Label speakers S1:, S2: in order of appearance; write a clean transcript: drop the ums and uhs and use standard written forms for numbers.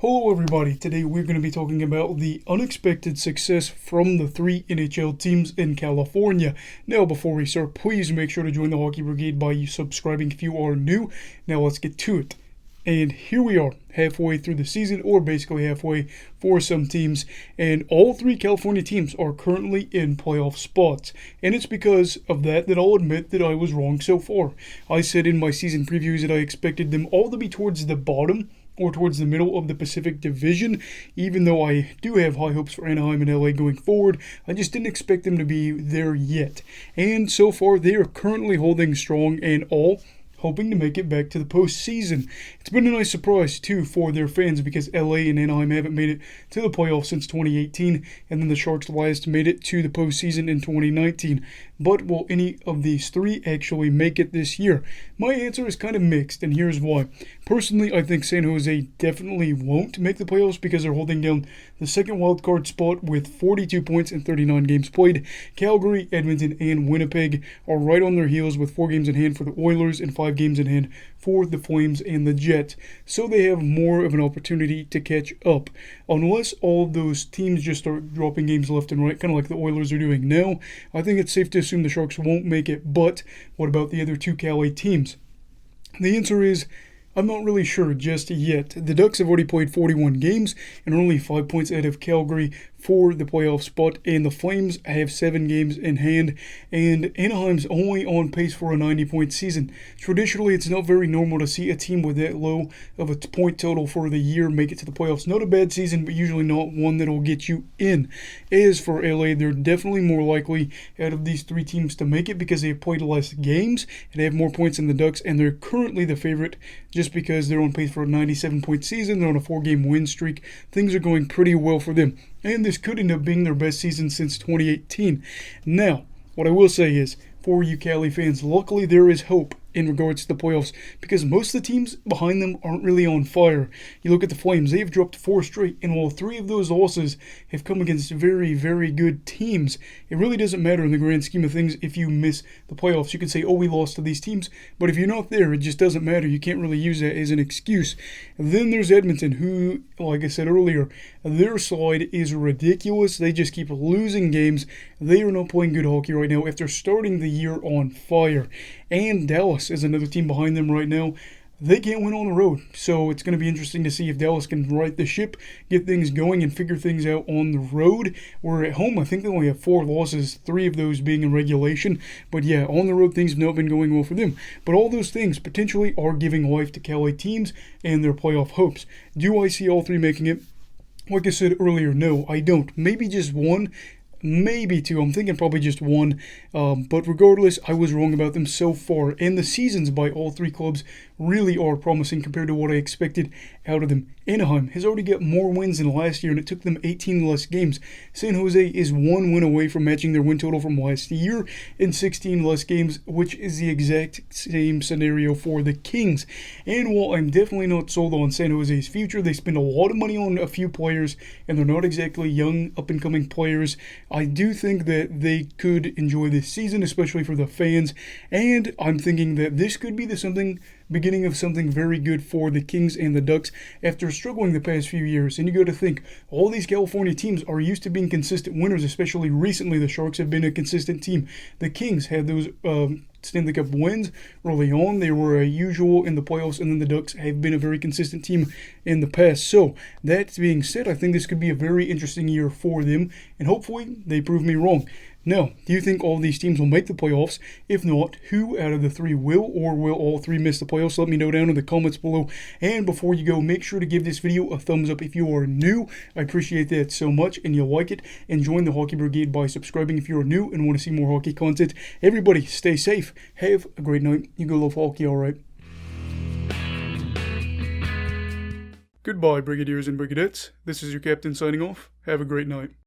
S1: Hello everybody, today we're going to be talking about the unexpected success from the three NHL teams in California. Now before we start, please make sure to join the Hockey Brigade by subscribing if you are new. Now let's get to it. And here we are, halfway through the season, or basically halfway for some teams, and all three California teams are currently in playoff spots. And it's because of that I'll admit that I was wrong so far. I said in my season previews that I expected them all to be towards the bottom or towards the middle of the Pacific Division. Even though I do have high hopes for Anaheim and LA going forward, I just didn't expect them to be there yet. And so far, they are currently holding strong and all, hoping to make it back to the postseason. It's been a nice surprise, too, for their fans because LA and Anaheim haven't made it to the playoffs since 2018, and then the Sharks last made it to the postseason in 2019. But will any of these three actually make it this year? My answer is kind of mixed, and here's why. Personally, I think San Jose definitely won't make the playoffs because they're holding down the second wildcard spot with 42 points in 39 games played. Calgary, Edmonton, and Winnipeg are right on their heels with 4 games in hand for the Oilers and 5 games in hand for the Flames and the Jets. So they have more of an opportunity to catch up. Unless all of those teams just start dropping games left and right, kind of like the Oilers are doing now, I think it's safe to assume the Sharks won't make it. But what about the other two Cali teams? The answer is I'm not really sure just yet. The Ducks have already played 41 games and are only 5 points ahead of Calgary for the playoff spot, and the Flames have 7 games in hand, and Anaheim's only on pace for a 90-point season. Traditionally, it's not very normal to see a team with that low of a point total for the year make it to the playoffs. Not a bad season, but usually not one that will get you in. As for LA, they're definitely more likely out of these three teams to make it because they have played less games and have more points than the Ducks, and they're currently the favorite just because they're on pace for a 97-point season. They're on a 4-game win streak. Things are going pretty well for them, and this could end up being their best season since 2018. Now, what I will say is, for you Cali fans, luckily there is hope in regards to the playoffs because most of the teams behind them aren't really on fire. You look at the Flames, they've dropped 4 straight, and while 3 of those losses have come against very, very good teams, it really doesn't matter in the grand scheme of things if you miss the playoffs. You can say, oh, we lost to these teams, but if you're not there, it just doesn't matter. You can't really use that as an excuse. And then there's Edmonton, who, like I said earlier, their slide is ridiculous. They just keep losing games. They are not playing good hockey right now after starting the year on fire. And Dallas is another team behind them right now. They can't win on the road, so it's going to be interesting to see if Dallas can right the ship, get things going, and figure things out on the road. Where at home, I think they only have 4 losses, 3 of those being in regulation. But yeah, on the road, things have not been going well for them. But all those things potentially are giving life to Cali teams and their playoff hopes. Do I see all 3 making it? Like I said earlier, no, I don't. Maybe just 1. Maybe 2. I'm thinking probably just 1. But regardless, I was wrong about them so far. And the seasons by all 3 clubs really are promising compared to what I expected out of them. Anaheim has already got more wins than last year, and it took them 18 less games. San Jose is 1 win away from matching their win total from last year in 16 less games, which is the exact same scenario for the Kings. And while I'm definitely not sold on San Jose's future, they spend a lot of money on a few players, and they're not exactly young, up-and-coming players. I do think that they could enjoy this season, especially for the fans, and I'm thinking that this could be the beginning of something very good for the Kings and the Ducks after struggling the past few years. And you got to think, all these California teams are used to being consistent winners, especially recently. The Sharks have been a consistent team. The Kings had those Stanley Cup wins early on. They were usual in the playoffs, and then the Ducks have been a very consistent team in the past. So, that being said, I think this could be a very interesting year for them, and hopefully they prove me wrong. Now, do you think all these teams will make the playoffs? If not, who out of the 3 will, or will all 3 miss the playoffs? Let me know down in the comments below. And before you go, make sure to give this video a thumbs up if you are new. I appreciate that so much, and you'll like it. And join the Hockey Brigade by subscribing if you are new and want to see more hockey content. Everybody, stay safe. Have a great night. You go love hockey, alright? Goodbye, Brigadiers and Brigadettes. This is your captain signing off. Have a great night.